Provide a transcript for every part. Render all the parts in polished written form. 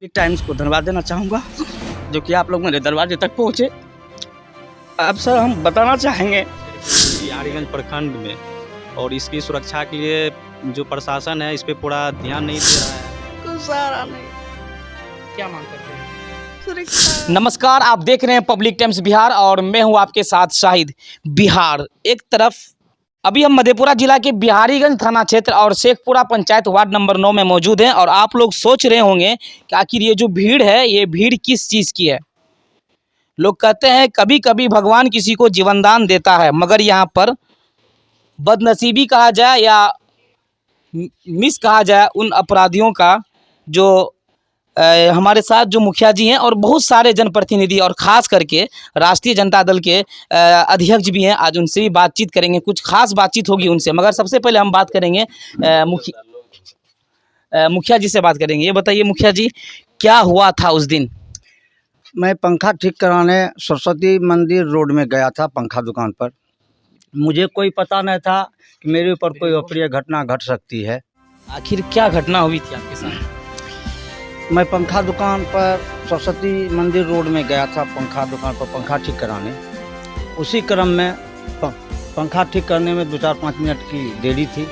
Public times को धन्यवाद देना चाहूँगा जो कि आप लोग मेरे दरवाजे तक पहुँचे। अब सर हम बताना चाहेंगे बिहारीगंज प्रखंड में और इसकी सुरक्षा के लिए जो प्रशासन है इस पे पूरा ध्यान नहीं दे रहा है। कुछ सारा नहीं। क्या मांग करते हैं? नमस्कार, आप देख रहे हैं पब्लिक टाइम्स बिहार और मैं हूं आपके साथ शाहिद। बिहार एक तरफ अभी हम मधेपुरा जिला के बिहारीगंज थाना क्षेत्र और शेखपुरा पंचायत वार्ड नंबर 9 में मौजूद हैं और आप लोग सोच रहे होंगे कि आखिर ये जो भीड़ है ये भीड़ किस चीज़ की है। लोग कहते हैं कभी कभी भगवान किसी को जीवनदान देता है, मगर यहाँ पर बदनसीबी कहा जाए या मिस कहा जाए उन अपराधियों का जो हमारे साथ जो मुखिया जी हैं और बहुत सारे जनप्रतिनिधि और ख़ास करके राष्ट्रीय जनता दल के अध्यक्ष भी हैं। आज उनसे भी बातचीत करेंगे, कुछ खास बातचीत होगी उनसे। मगर सबसे पहले हम बात करेंगे मुखिया जी से बात करेंगे। ये बताइए मुखिया जी, क्या हुआ था उस दिन? मैं पंखा ठीक कराने सरस्वती मंदिर रोड में गया था पंखा दुकान पर। मुझे कोई पता नहीं था कि मेरे ऊपर कोई अप्रिय घटना घट सकती है। आखिर क्या घटना हुई थी आपके साथ? मैं पंखा दुकान पर सरस्वती मंदिर रोड में गया था पंखा दुकान पर पंखा ठीक कराने। उसी क्रम में पंखा ठीक करने में 2-4-5 मिनट की देरी थी।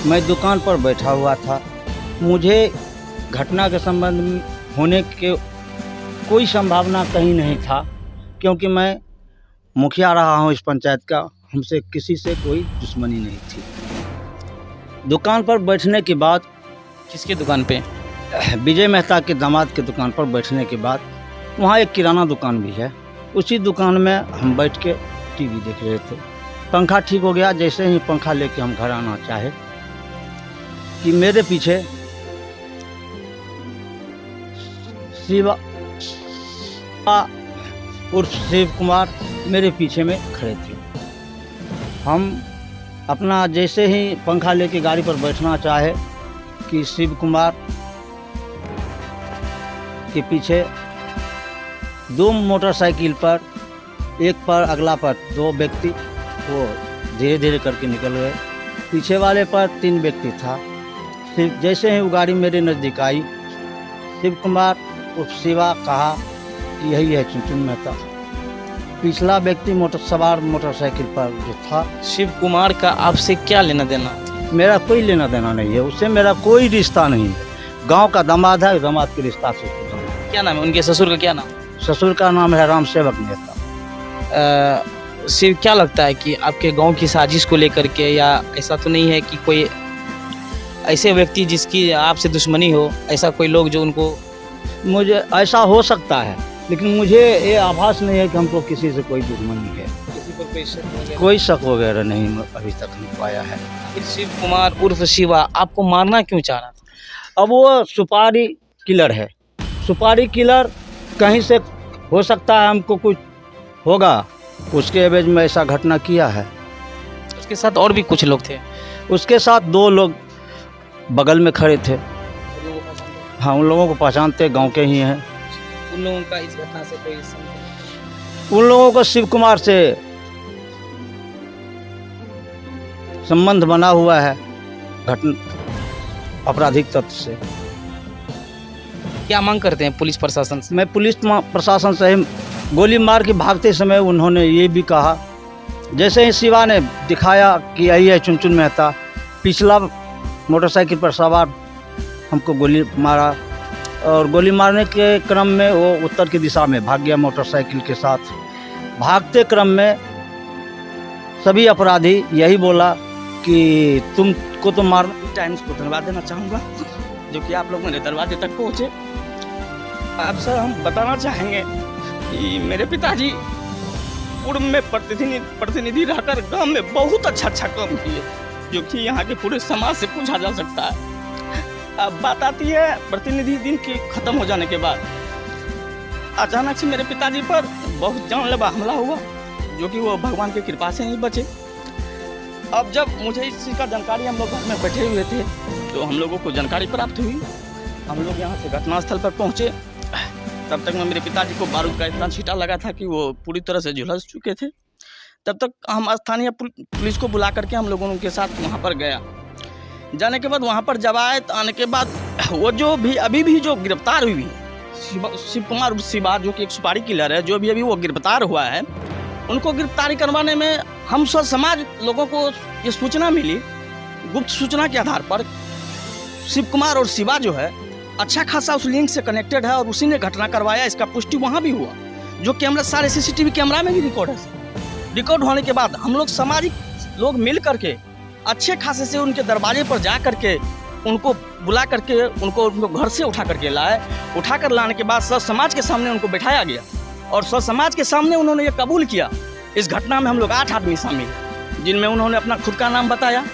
मैं दुकान पर बैठा हुआ था। मुझे घटना के संबंध में होने के कोई संभावना कहीं नहीं था, क्योंकि मैं मुखिया रहा हूँ इस पंचायत का। हमसे किसी से कोई दुश्मनी नहीं थी। दुकान पर बैठने के बाद, किसके दुकान पे? विजय मेहता के दामाद के दुकान पर बैठने के बाद वहाँ एक किराना दुकान भी है। उसी दुकान में हम बैठ के टीवी देख रहे थे। पंखा ठीक हो गया। जैसे ही पंखा लेके हम घर आना चाहे कि मेरे पीछे शिवा उर्फ शिव कुमार मेरे पीछे में खड़े थे। हम अपना जैसे ही पंखा लेके गाड़ी पर बैठना चाहे कि शिव कुमार के पीछे 2 मोटरसाइकिल पर, एक पर अगला पर 2 व्यक्ति वो धीरे धीरे करके निकल गए। पीछे वाले पर 3 व्यक्ति था। फिर जैसे ही वो गाड़ी मेरे नज़दीक आई, शिव कुमार उर्फ शिवा कहा कि यही है चुनचुन मेहता। पिछला व्यक्ति सवार मोटरसाइकिल पर जो था, शिव कुमार का आपसे क्या लेना देना? मेरा कोई लेना देना नहीं है उससे। मेरा कोई रिश्ता नहीं है। गांव का दामाद है, दामाद के रिश्ता से। क्या नाम है उनके ससुर का? क्या नाम? ससुर का नाम है राम सेवक मेहता। शिव, क्या लगता है कि आपके गांव की साजिश को लेकर के, या ऐसा तो नहीं है कि कोई ऐसे व्यक्ति जिसकी आपसे दुश्मनी हो, ऐसा कोई लोग जो उनको? मुझे ऐसा हो सकता है, लेकिन मुझे ये आभास नहीं है कि हमको किसी से कोई दुश्मनी है। किसी पर कोई शक वगैरह नहीं अभी तक नहीं पाया है। शिव कुमार उर्फ शिवा आपको मारना क्यों चाह रहा था? अब वो सुपारी किलर है। सुपारी किलर कहीं से हो सकता है, हमको कुछ होगा, उसके एवज में ऐसा घटना किया है। उसके साथ और भी कुछ लोग थे? उसके साथ 2 लोग बगल में खड़े थे। हाँ, उन लोगों को पहचानते, गांव के ही हैं। उन लोगों का इस घटना से कोई संबंध? उन लोगों को शिव कुमार से संबंध बना हुआ है, घटना आपराधिक तत्व से। क्या मांग करते हैं पुलिस प्रशासन से? मैं पुलिस प्रशासन से गोली मार के भागते समय उन्होंने ये भी कहा, जैसे ही शिवा ने दिखाया कि यही है चुनचुन मेहता, पिछला मोटरसाइकिल पर सवार हमको गोली मारा और गोली मारने के क्रम में वो उत्तर की दिशा में भाग गया मोटरसाइकिल के साथ। भागते क्रम में सभी अपराधी यही बोला कि तुमको तो मार। टाइम्स को धन्यवाद देना चाहूँगा जो कि आप लोग मेरे दरवाजे तक पहुँचे। अब सर हम बताना चाहेंगे कि मेरे पिताजी पूर्व में प्रतिनिधि रहकर गांव में बहुत अच्छा काम किए, जो कि यहाँ के पूरे समाज से पूछा जा सकता है। अब बात आती है प्रतिनिधि दिन की खत्म हो जाने के बाद अचानक से मेरे पिताजी पर बहुत जानलेवा हमला हुआ, जो कि वो भगवान की कृपा से नहीं बचे। अब जब मुझे इस चीज़ का जानकारी, हम लोग घर में बैठे हुए थे, तो हम लोगों को जानकारी प्राप्त हुई। हम लोग यहाँ से घटनास्थल पर पहुँचे। तब तक में मेरे पिताजी को बारूद का इतना छींटा लगा था कि वो पूरी तरह से झुलस चुके थे। तब तक हम स्थानीय पुलिस को बुला करके हम लोगों के साथ वहाँ पर गया। जाने के बाद वहाँ पर जब आए तो आने के बाद वो जो भी अभी भी जो गिरफ्तार हुई है शिव कुमार उर्फ शिवा जो कि एक सुपारी किलर है, जो अभी वो गिरफ्तार हुआ है, उनको गिरफ्तारी करवाने में हम सब समाज लोगों को ये सूचना मिली, गुप्त सूचना के आधार पर शिव कुमार और शिवा जो है अच्छा खासा उस लिंक से कनेक्टेड है और उसी ने घटना करवाया। इसका पुष्टि वहाँ भी हुआ, जो कैमरा सारे CCTV कैमरा में भी रिकॉर्ड है। रिकॉर्ड होने के बाद हम लोग सामाजिक लोग मिल करके अच्छे खासे से उनके दरवाजे पर जा करके उनको बुला करके उनको घर से उठा करके लाए। उठा कर लाने के बाद सब समाज के सामने उनको बैठाया गया और सब समाज के सामने उन्होंने ये कबूल किया। इस घटना में हम लोग 8 आदमी शामिल हैं, जिनमें उन्होंने अपना खुद का नाम बताया।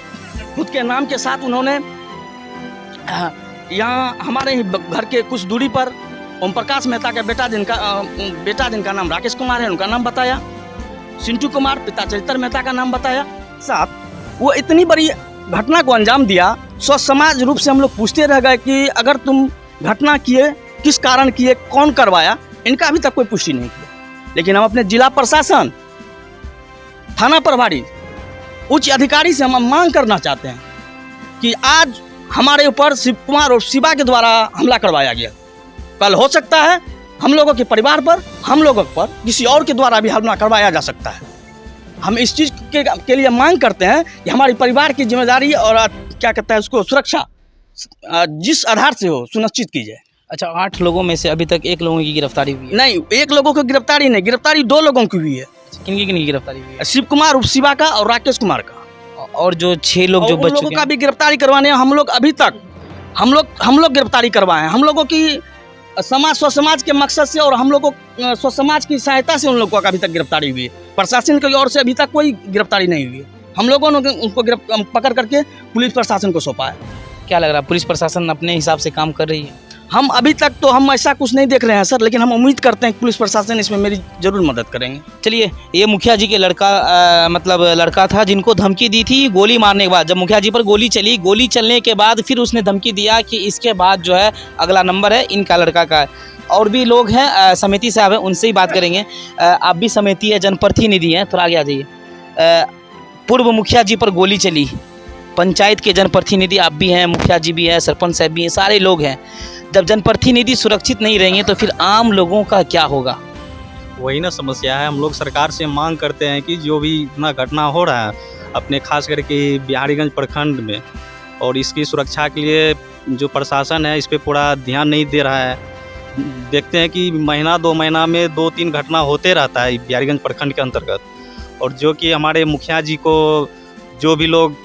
खुद के नाम के साथ उन्होंने यहाँ हमारे ही घर के कुछ दूरी पर ओम प्रकाश मेहता का बेटा जिनका नाम राकेश कुमार है, उनका नाम बताया। सिंटू कुमार पिता चरित्र मेहता का नाम बताया। साथ वो इतनी बड़ी घटना को अंजाम दिया, सो समाज रूप से हम लोग पूछते रह गए कि अगर तुम घटना किए, किस कारण किए, कौन करवाया। इनका अभी तक कोई पुष्टि नहीं किया। लेकिन हम अपने जिला प्रशासन, थाना प्रभारी, उच्च अधिकारी से हम मांग करना चाहते हैं कि आज हमारे ऊपर शिव कुमार और शिवा के द्वारा हमला करवाया गया। कल हो सकता है हम लोगों के परिवार पर, हम लोगों पर किसी और के द्वारा भी हमला करवाया जा सकता है। हम इस चीज़ के लिए मांग करते हैं कि हमारे परिवार की जिम्मेदारी और क्या कहता है उसको सुरक्षा जिस आधार से हो सुनिश्चित की जाए। अच्छा, 8 लोगों में से अभी तक 1 लोगों की गिरफ्तारी हुई है? नहीं, 1 लोगों की गिरफ्तारी नहीं, गिरफ्तारी 2 लोगों की हुई है। किन की गिरफ्तारी हुई है? शिव कुमार उर्फ शिवा का और राकेश कुमार का। और जो 6 लोग जो बच लोगों चुके का हैं, भी गिरफ्तारी करवाने हम लोग अभी तक हम लोग गिरफ्तारी करवाए हैं। हम लोगों की स्व समाज के मकसद से और हम लोगों को स्व समाज की सहायता से उन लोगों का अभी तक गिरफ्तारी हुई है। प्रशासन की ओर से अभी तक कोई गिरफ्तारी नहीं हुई है। हम लोगों ने उनको पकड़ करके पुलिस प्रशासन को सौंपा है। क्या लग रहा है पुलिस प्रशासन अपने हिसाब से काम कर रही है? हम अभी तक तो हम ऐसा कुछ नहीं देख रहे हैं सर, लेकिन हम उम्मीद करते हैं कि पुलिस प्रशासन इसमें मेरी जरूर मदद करेंगे। चलिए, ये मुखिया जी के लड़का था जिनको धमकी दी थी गोली मारने के बाद। जब मुखिया जी पर गोली चलने के बाद फिर उसने धमकी दिया कि इसके बाद जो है अगला नंबर है इनका लड़का का है। और भी लोग हैं समिति साहब हैं, उनसे ही बात करेंगे। आप भी समिति है, जनप्रतिनिधि हैं, थोड़ा आगे आ जाइए। पूर्व मुखिया जी पर गोली चली, पंचायत के जनप्रतिनिधि आप भी हैं, मुखिया जी भी हैं, सरपंच साहब भी हैं, सारे लोग हैं। जब जनप्रतिनिधि सुरक्षित नहीं रहेंगे तो फिर आम लोगों का क्या होगा? वही ना समस्या है। हम लोग सरकार से मांग करते हैं कि जो भी इतना घटना हो रहा है अपने खास करके बिहारीगंज प्रखंड में, और इसकी सुरक्षा के लिए जो प्रशासन है इस पर पूरा ध्यान नहीं दे रहा है। देखते हैं कि महीना 2 महीना में 2-3 घटना होते रहता है बिहारीगंज प्रखंड के अंतर्गत, और जो कि हमारे मुखिया जी को जो भी लोग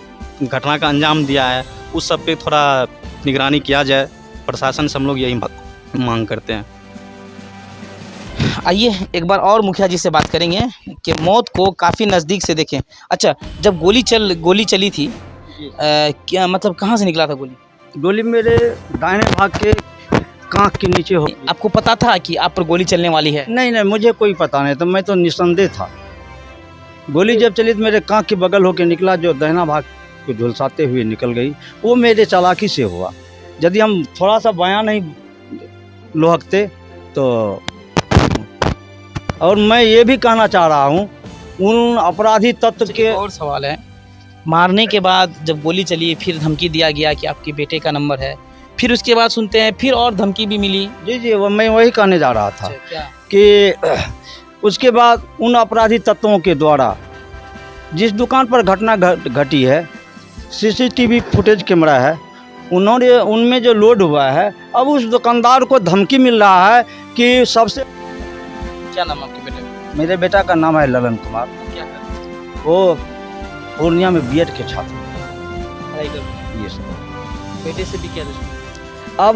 घटना का अंजाम दिया है उस सब पे थोड़ा निगरानी किया जाए। प्रशासन से हम लोग यही मांग करते हैं। आइए एक बार और मुखिया जी से बात करेंगे कि मौत को काफ़ी नज़दीक से देखें। अच्छा, जब गोली चली थी क्या मतलब कहाँ से निकला था गोली? गोली मेरे दाहिने भाग के कांख के नीचे हो। आपको पता था कि आप पर गोली चलने वाली है? नहीं, मुझे कोई पता नहीं था, मैं तो निसंदेह था। गोली जब चली तो मेरे कांख के बगल होकर निकला, जो दाहिना भाग को झुलसाते हुए निकल गई। वो मेरे चालाकी से हुआ। यदि हम थोड़ा सा बयां नहीं लोहकते तो। और मैं ये भी कहना चाह रहा हूँ उन अपराधी तत्व के। और सवाल है, मारने के बाद जब गोली चली फिर धमकी दिया गया कि आपके बेटे का नंबर है, फिर उसके बाद सुनते हैं फिर और धमकी भी मिली। जी, मैं वही कहने जा रहा था। क्या? कि उसके बाद उन अपराधी तत्वों के द्वारा जिस दुकान पर घटना घटी है, CCTV फुटेज कैमरा है, उनमें जो लोड हुआ है, अब उस दुकानदार को धमकी मिल रहा है कि सबसे। क्या नाम आपके बेटे का? मेरे बेटा का नाम है ललन कुमार। क्या करते हैं? वो पूर्णिया में B.Ed के छात्र पढ़ाई करते हैं। ये सब। बेटे से भी क्या दुश्मनी? अब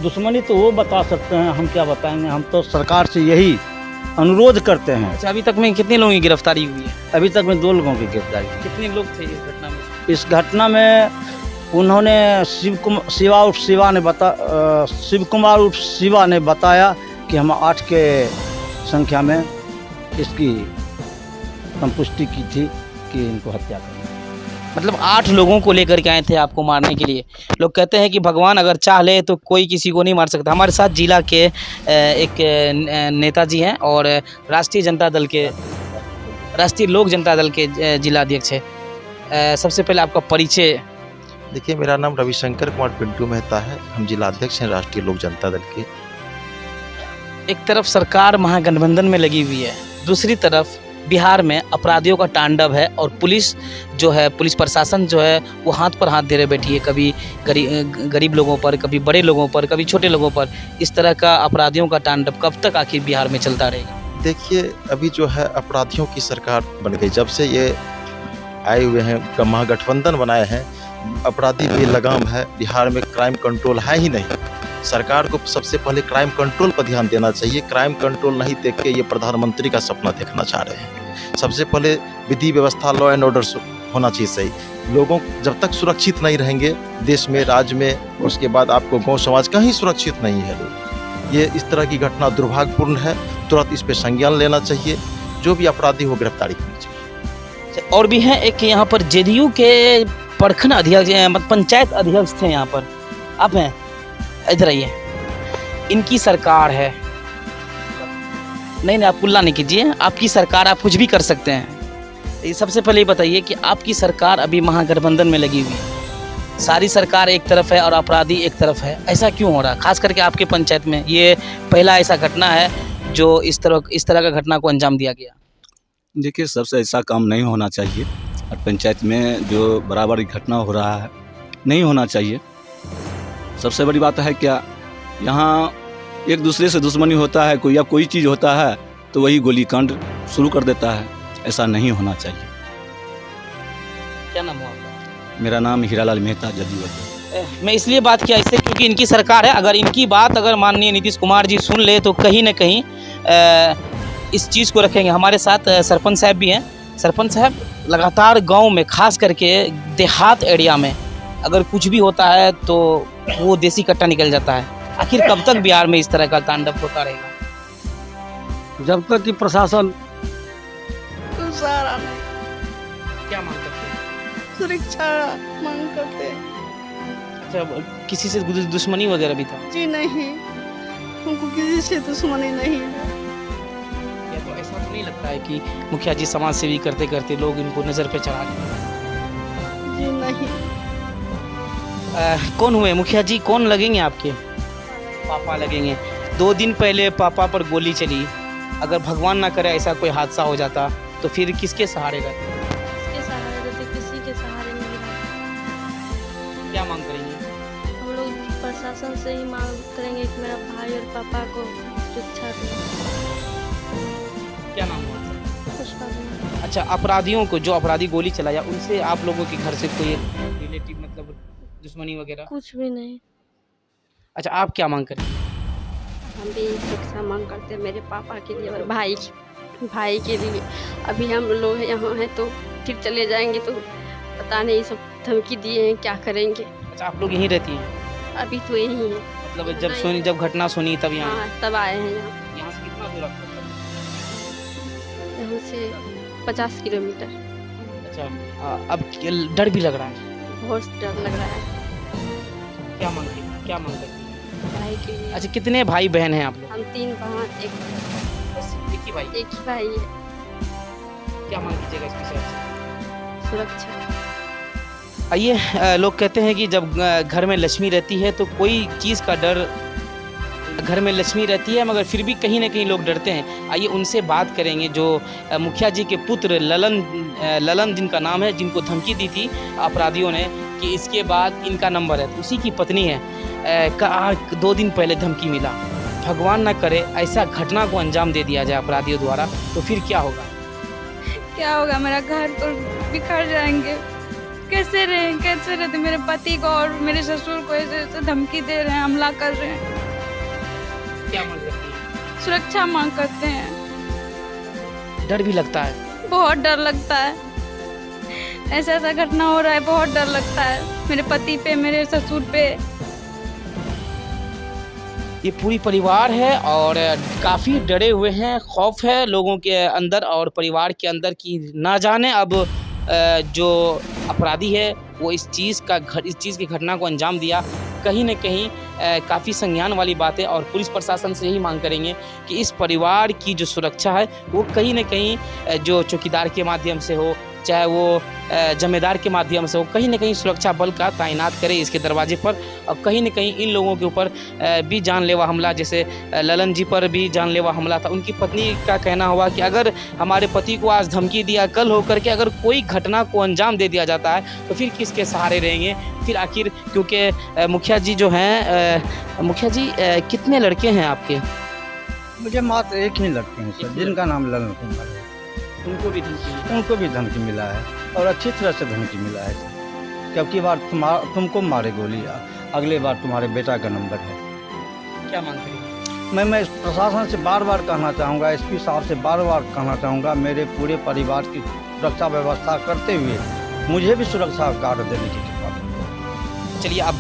दुश्मनी तो वो बता सकते हैं, हम क्या बताएंगे। हम तो सरकार से यही अनुरोध करते हैं। अच्छा, अभी तक में कितने लोगों की गिरफ्तारी हुई है? अभी तक में 2 लोगों की गिरफ्तारी हुई। कितने लोग थे इस घटना में? इस घटना में उन्होंने शिव कुमार उर्फ शिवा ने बताया कि हम 8 के संख्या में इसकी संपुष्टि की थी कि इनको हत्या करनी। मतलब 8 लोगों को लेकर के आए थे आपको मारने के लिए। लोग कहते हैं कि भगवान अगर चाह ले तो कोई किसी को नहीं मार सकता। हमारे साथ जिला के एक नेताजी हैं और राष्ट्रीय लोक जनता दल के जिला अध्यक्ष है। सबसे पहले आपका परिचय। देखिए, मेरा नाम रविशंकर कुमार पिंटू मेहता है। हम जिला अध्यक्ष हैं राष्ट्रीय लोक जनता दल के। एक तरफ सरकार महागठबंधन में लगी हुई है, दूसरी तरफ बिहार में अपराधियों का तांडव है और पुलिस जो है, पुलिस प्रशासन जो है वो हाथ पर हाथ धरे बैठी है, कभी गरीब लोगों पर, कभी बड़े लोगों पर, कभी छोटे लोगों पर। इस तरह का अपराधियों का तांडव कब तक आखिर बिहार में चलता रहेगा? देखिए, अभी जो है अपराधियों की सरकार बन गई, जब से ये आए हुए हैं, महागठबंधन बनाए हैं, अपराधी बेलगाम है। बिहार में क्राइम कंट्रोल है ही नहीं। सरकार को सबसे पहले क्राइम कंट्रोल पर ध्यान देना चाहिए। क्राइम कंट्रोल नहीं देख के ये प्रधानमंत्री का सपना देखना चाह रहे हैं। सबसे पहले विधि व्यवस्था, लॉ एंड ऑर्डर होना चाहिए सही। लोगों जब तक सुरक्षित नहीं रहेंगे देश में, राज्य में, उसके बाद आपको गांव समाज कहीं सुरक्षित नहीं है लोग। ये इस तरह की घटना दुर्भाग्यपूर्ण है। तुरंत इस पर संज्ञान लेना चाहिए। जो भी अपराधी हो गिरफ्तारी करनी चाहिए। और भी हैं, एक यहाँ पर जेडीयू के प्रखंड अध्यक्ष, पंचायत अध्यक्ष थे यहाँ पर, आप हैं, इधर आइए। इनकी सरकार है, नहीं आप पुल्ला नहीं कीजिए, आपकी सरकार, आप कुछ भी कर सकते हैं। सबसे पहले ये बताइए कि आपकी सरकार अभी महागठबंधन में लगी हुई है, सारी सरकार एक तरफ है और अपराधी एक तरफ है, ऐसा क्यों हो रहा? खास करके आपके पंचायत में ये पहला ऐसा घटना है जो इस तरह का घटना को अंजाम दिया गया। देखिए, सबसे ऐसा काम नहीं होना चाहिए और पंचायत में जो बराबर घटना हो रहा है नहीं होना चाहिए। सबसे बड़ी बात है क्या, यहाँ एक दूसरे से दुश्मनी होता है, कोई या कोई चीज़ होता है तो वही गोली कांड शुरू कर देता है। ऐसा नहीं होना चाहिए। क्या नाम हुआ आपका? मेरा नाम हीरालाल मेहता, जदयू। मैं इसलिए बात किया इससे क्योंकि इनकी सरकार है। अगर इनकी बात अगर माननीय नीतीश कुमार जी सुन ले तो कहीं ना कहीं इस चीज़ को रखेंगे। हमारे साथ सरपंच साहब भी हैं। सरपंच साहब, लगातार गांव में, खास करके देहात एरिया में अगर कुछ भी होता है तो वो देसी कट्टा निकल जाता है। आखिर कब तक बिहार में इस तरह का तांडव होता रहेगा? जब तक कि प्रशासन क्या मांग करते हैं? सुरक्षा मांग करते हैं। अच्छा, किसी से दुश्मनी वगैरह भी था? जी नहीं, हमको किसी से दुश्मनी नहीं है। या तो ऐसा तो नहीं लगता है कि मुखिया जी समाज सेवी करते करते लोग इनको नज़र पे चढ़ा दिए? जी नहीं। कौन हुए मुखिया जी? कौन लगेंगे आपके? पापा लगेंगे। 2 दिन पहले पापा पर गोली चली। अगर भगवान ना करे ऐसा कोई हादसा हो जाता तो फिर किसके सहारे रहते? किसके सहारे रहते? किसी के सहारे नहीं रहते। क्या मांग करेंगे? हम लोग प्रशासन से ही मांग करेंगे कि मेरा भाई और पापा को सुरक्षा दें। क्या नाम हुआ? पुष्पा कुमार। अच्छा, अपराधियों को, जो अपराधी गोली चलाया, उनसे आप लोगों के घर से कोई रिलेटिव मतलब दुश्मनी वगैरह? कुछ भी नहीं। अच्छा, आप क्या मांग करें? हम भी सुरक्षा मांग करते हैं मेरे पापा के लिए और भाई के लिए। अभी हम लोग यहाँ हैं तो फिर चले जाएंगे तो पता नहीं, सब धमकी दिए हैं, क्या करेंगे। अच्छा, आप लोग यहीं रहती हैं? अभी तो यही है। मतलब जब घटना सुनी तब यहाँ? हाँ, तब आए हैं यहाँ। यहाँ से कितना दूर आपका? यहाँ से 50 किलोमीटर। अच्छा, अब डर भी लग रहा है? बहुत डर लग रहा है। क्या मांगती है? भाई के लिए। अच्छा, कितने भाई बहन हैं आप लोग? हम 3 बहन, एक एक ही भाई? एक ही भाई है। क्या मांग कीजिएगा इसकी तरफ से? सुरक्षा। आइए, लोग कहते हैं कि जब घर में लक्ष्मी रहती है तो कोई चीज़ का डर, घर में लक्ष्मी रहती है मगर फिर भी कहीं ना कहीं लोग डरते हैं। आइए उनसे बात करेंगे जो मुखिया जी के पुत्र ललन जिनका नाम है, जिनको धमकी दी थी अपराधियों ने कि इसके बाद इनका नंबर है, तो उसी की पत्नी है। 2 दिन पहले धमकी मिला। भगवान ना करे ऐसा घटना को अंजाम दे दिया जाए अपराधियों द्वारा, तो फिर क्या होगा? क्या होगा? मेरा घर तो बिखर जाएंगे। कैसे रहते? मेरे पति को और मेरे ससुर को ऐसे धमकी दे रहे हैं, हमला कर रहे हैं। क्या मांग करती है? सुरक्षा मांग करते हैं। डर भी लगता है? बहुत डर लगता है। ऐसा घटना हो रहा है, बहुत डर लगता है मेरे पति पे, मेरे ससुर पे। ये पूरी परिवार है और काफ़ी डरे हुए हैं। खौफ है लोगों के अंदर और परिवार के अंदर कि ना जाने अब जो अपराधी है वो इस चीज़ की घटना को अंजाम दिया। कहीं न कहीं काफ़ी संज्ञान वाली बात है और पुलिस प्रशासन से यही मांग करेंगे कि इस परिवार की जो सुरक्षा है वो कहीं न कहीं जो चौकीदार के माध्यम से हो, चाहे वो जमींदार के माध्यम से हो, कहीं ना कहीं सुरक्षा बल का तैनात करे इसके दरवाजे पर। और कहीं ना कहीं इन लोगों के ऊपर भी जानलेवा हमला, जैसे ललन जी पर भी जानलेवा हमला था। उनकी पत्नी का कहना हुआ कि अगर हमारे पति को आज धमकी दिया, कल होकर के अगर कोई घटना को अंजाम दे दिया जाता है तो फिर किसके सहारे रहेंगे, फिर आखिर। क्योंकि मुखिया जी जो हैं, मुखिया जी कितने लड़के हैं आपके? मुझे मात्र एक ही लड़के हैं सर, जिनका नाम ललन कुमार है। उनको भी धमकी मिला है और अच्छी तरह से धमकी मिला है सर। कि अब की बार तुमको मारे गोली, अगले बार तुम्हारे बेटा का नंबर है। क्या मांग करेंगे? मैं इस प्रशासन से बार बार कहना चाहूँगा, एसपी साहब से बार बार कहना चाहूँगा, मेरे पूरे परिवार की सुरक्षा व्यवस्था करते हुए मुझे भी सुरक्षा कार्ड देने की कृपा करें। चलिए आप